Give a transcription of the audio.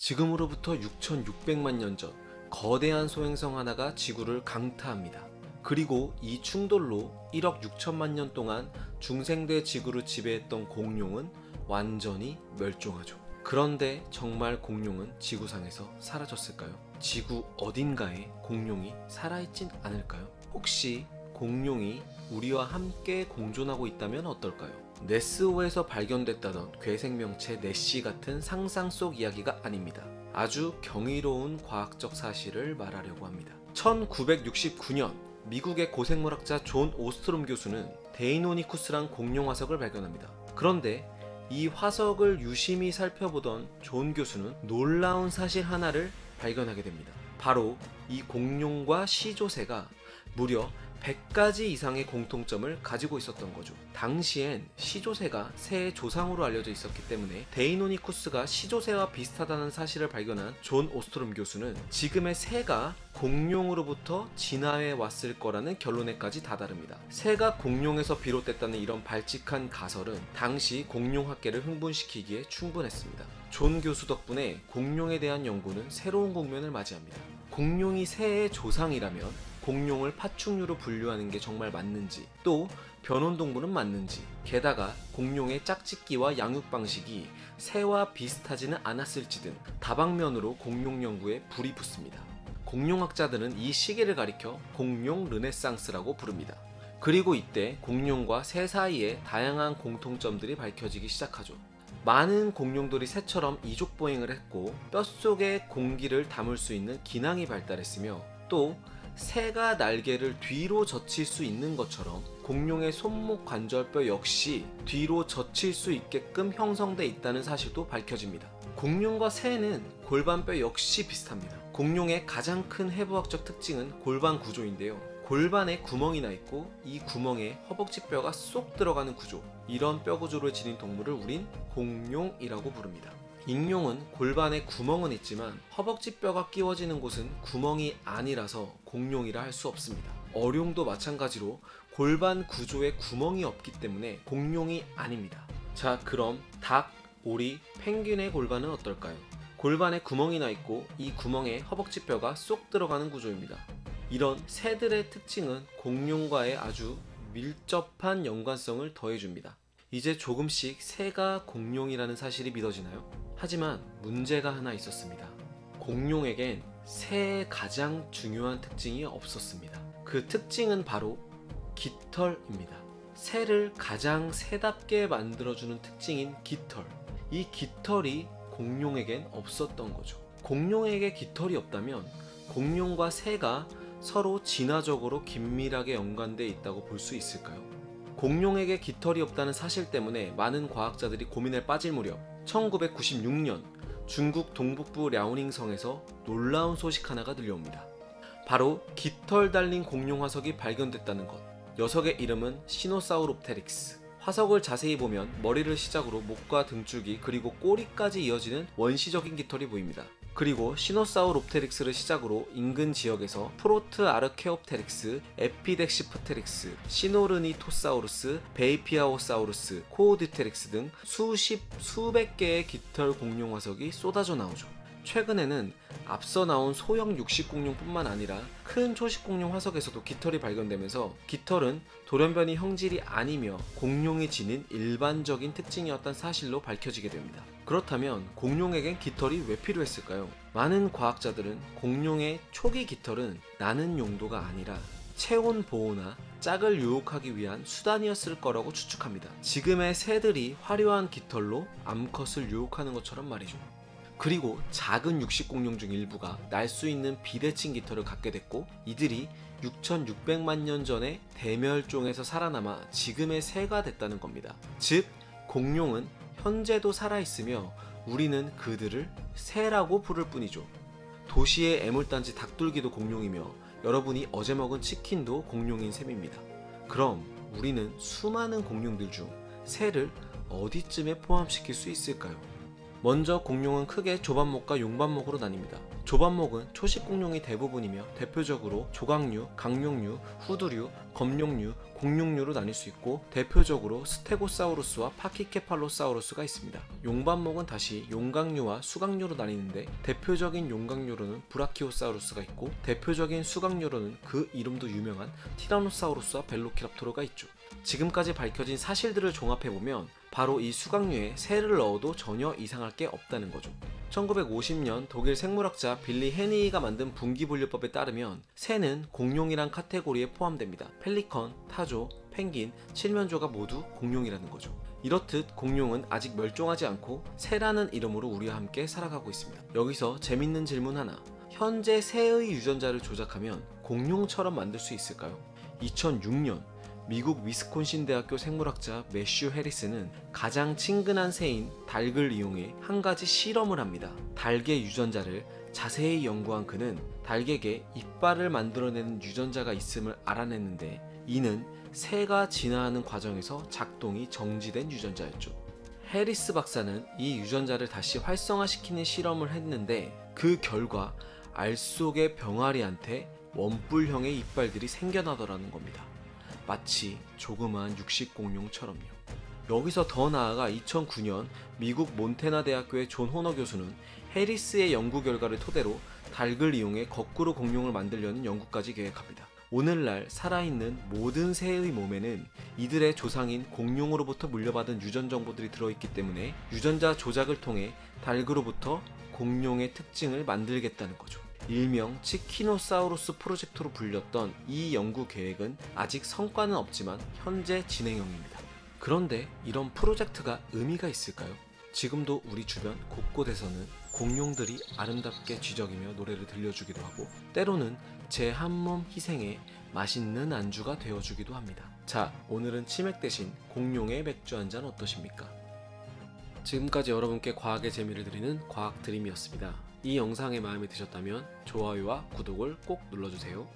지금으로부터 6,600만 년 전 거대한 소행성 하나가 지구를 강타합니다. 그리고 이 충돌로 1억 6천만 년 동안 중생대 지구를 지배했던 공룡은 완전히 멸종하죠. 그런데 정말 공룡은 지구상에서 사라졌을까요? 지구 어딘가에 공룡이 살아있진 않을까요? 혹시 공룡이 우리와 함께 공존하고 있다면 어떨까요? 네스호에서 발견됐다던 괴생명체 네시 같은 상상 속 이야기가 아닙니다. 아주 경이로운 과학적 사실을 말하려고 합니다. 1969년 미국의 고생물학자 존 오스트롬 교수는 데이노니쿠스란 공룡 화석을 발견합니다. 그런데 이 화석을 유심히 살펴보던 존 교수는 놀라운 사실 하나를 발견하게 됩니다. 바로 이 공룡과 시조새가 무려 100가지 이상의 공통점을 가지고 있었던 거죠. 당시엔 시조새가 새의 조상으로 알려져 있었기 때문에 데이노니쿠스가 시조새와 비슷하다는 사실을 발견한 존 오스트롬 교수는 지금의 새가 공룡으로부터 진화해 왔을 거라는 결론에까지 다다릅니다. 새가 공룡에서 비롯됐다는 이런 발칙한 가설은 당시 공룡학계를 흥분시키기에 충분했습니다. 존 교수 덕분에 공룡에 대한 연구는 새로운 국면을 맞이합니다. 공룡이 새의 조상이라면 공룡을 파충류로 분류하는 게 정말 맞는지, 또 변온동물은 맞는지, 게다가 공룡의 짝짓기와 양육 방식이 새와 비슷하지는 않았을지 등 다방면으로 공룡 연구에 불이 붙습니다. 공룡학자들은 이 시기를 가리켜 공룡 르네상스라고 부릅니다. 그리고 이때 공룡과 새 사이에 다양한 공통점들이 밝혀지기 시작하죠. 많은 공룡들이 새처럼 이족보행을 했고 뼛속에 공기를 담을 수 있는 기낭이 발달했으며, 또 새가 날개를 뒤로 젖힐 수 있는 것처럼 공룡의 손목 관절뼈 역시 뒤로 젖힐 수 있게끔 형성돼 있다는 사실도 밝혀집니다. 공룡과 새는 골반뼈 역시 비슷합니다. 공룡의 가장 큰 해부학적 특징은 골반 구조인데요. 골반에 구멍이 나 있고 이 구멍에 허벅지뼈가 쏙 들어가는 구조, 이런 뼈 구조를 지닌 동물을 우린 공룡이라고 부릅니다. 익룡은 골반에 구멍은 있지만 허벅지뼈가 끼워지는 곳은 구멍이 아니라서 공룡이라 할 수 없습니다. 어룡도 마찬가지로 골반 구조에 구멍이 없기 때문에 공룡이 아닙니다. 자, 그럼 닭, 오리, 펭귄의 골반은 어떨까요? 골반에 구멍이 나 있고 이 구멍에 허벅지뼈가 쏙 들어가는 구조입니다. 이런 새들의 특징은 공룡과의 아주 밀접한 연관성을 더해줍니다. 이제 조금씩 새가 공룡이라는 사실이 믿어지나요? 하지만 문제가 하나 있었습니다. 공룡에겐 새의 가장 중요한 특징이 없었습니다. 그 특징은 바로 깃털입니다. 새를 가장 새답게 만들어주는 특징인 깃털. 이 깃털이 공룡에겐 없었던 거죠. 공룡에게 깃털이 없다면 공룡과 새가 서로 진화적으로 긴밀하게 연관되어 있다고 볼 수 있을까요? 공룡에게 깃털이 없다는 사실 때문에 많은 과학자들이 고민에 빠질 무렵 1996년 중국 동북부 랴오닝성에서 놀라운 소식 하나가 들려옵니다. 바로 깃털 달린 공룡 화석이 발견됐다는 것. 녀석의 이름은 시노사우롭테릭스. 화석을 자세히 보면 머리를 시작으로 목과 등줄기 그리고 꼬리까지 이어지는 원시적인 깃털이 보입니다. 그리고 시노사우롭테릭스를 시작으로 인근 지역에서 프로트 아르케옵테릭스, 에피덱시프테릭스, 시노르니토사우루스, 베이피아오사우루스, 코오디테릭스 등 수백 개의 깃털 공룡 화석이 쏟아져 나오죠. 최근에는 앞서 나온 소형 육식공룡뿐만 아니라 큰 초식공룡 화석에서도 깃털이 발견되면서 깃털은 돌연변이 형질이 아니며 공룡이 지닌 일반적인 특징이었던 사실로 밝혀지게 됩니다. 그렇다면 공룡에겐 깃털이 왜 필요했을까요? 많은 과학자들은 공룡의 초기 깃털은 나는 용도가 아니라 체온 보호나 짝을 유혹하기 위한 수단이었을 거라고 추측합니다. 지금의 새들이 화려한 깃털로 암컷을 유혹하는 것처럼 말이죠. 그리고 작은 육식공룡 중 일부가 날 수 있는 비대칭 깃털을 갖게 됐고, 이들이 6,600만 년 전에 대멸종에서 살아남아 지금의 새가 됐다는 겁니다. 즉, 공룡은 현재도 살아있으며 우리는 그들을 새라고 부를 뿐이죠. 도시의 애물단지 닭둘기도 공룡이며 여러분이 어제 먹은 치킨도 공룡인 셈입니다. 그럼 우리는 수많은 공룡들 중 새를 어디쯤에 포함시킬 수 있을까요? 먼저 공룡은 크게 조반목과 용반목으로 나뉩니다. 조반목은 초식 공룡이 대부분이며 대표적으로 조각류, 강룡류, 후두류, 검룡류, 공룡류로 나뉠 수 있고 대표적으로 스테고사우루스와 파키케팔로사우루스가 있습니다. 용반목은 다시 용각류와 수각류로 나뉘는데 대표적인 용각류로는 브라키오사우루스가 있고 대표적인 수각류로는 그 이름도 유명한 티라노사우루스와 벨로키랍토르가 있죠. 지금까지 밝혀진 사실들을 종합해보면 바로 이 수각류에 새를 넣어도 전혀 이상할 게 없다는 거죠. 1950년 독일 생물학자 빌리 헤니이가 만든 분기분류법에 따르면 새는 공룡이란 카테고리에 포함됩니다. 펠리컨, 타조, 펭귄, 칠면조가 모두 공룡이라는 거죠. 이렇듯 공룡은 아직 멸종하지 않고 새라는 이름으로 우리와 함께 살아가고 있습니다. 여기서 재밌는 질문 하나. 현재 새의 유전자를 조작하면 공룡처럼 만들 수 있을까요? 2006년 미국 위스콘신 대학교 생물학자 매슈 해리스는 가장 친근한 새인 닭을 이용해 한 가지 실험을 합니다. 닭의 유전자를 자세히 연구한 그는 닭에게 이빨을 만들어내는 유전자가 있음을 알아냈는데 이는 새가 진화하는 과정에서 작동이 정지된 유전자였죠. 해리스 박사는 이 유전자를 다시 활성화시키는 실험을 했는데 그 결과 알 속의 병아리한테 원뿔형의 이빨들이 생겨나더라는 겁니다. 마치 조그마한 육식공룡처럼요. 여기서 더 나아가 2009년 미국 몬태나 대학교의 존 호너 교수는 해리스의 연구 결과를 토대로 닭을 이용해 거꾸로 공룡을 만들려는 연구까지 계획합니다. 오늘날 살아있는 모든 새의 몸에는 이들의 조상인 공룡으로부터 물려받은 유전 정보들이 들어있기 때문에 유전자 조작을 통해 닭으로부터 공룡의 특징을 만들겠다는 거죠. 일명 치키노사우루스 프로젝트로 불렸던 이 연구 계획은 아직 성과는 없지만 현재 진행형입니다. 그런데 이런 프로젝트가 의미가 있을까요? 지금도 우리 주변 곳곳에서는 공룡들이 아름답게 쥐적이며 노래를 들려주기도 하고 때로는 제 한몸 희생에 맛있는 안주가 되어주기도 합니다. 자, 오늘은 치맥 대신 공룡의 맥주 한잔 어떠십니까? 지금까지 여러분께 과학의 재미를 드리는 과학드림이었습니다. 이 영상이 마음에 드셨다면 좋아요와 구독을 꼭 눌러주세요.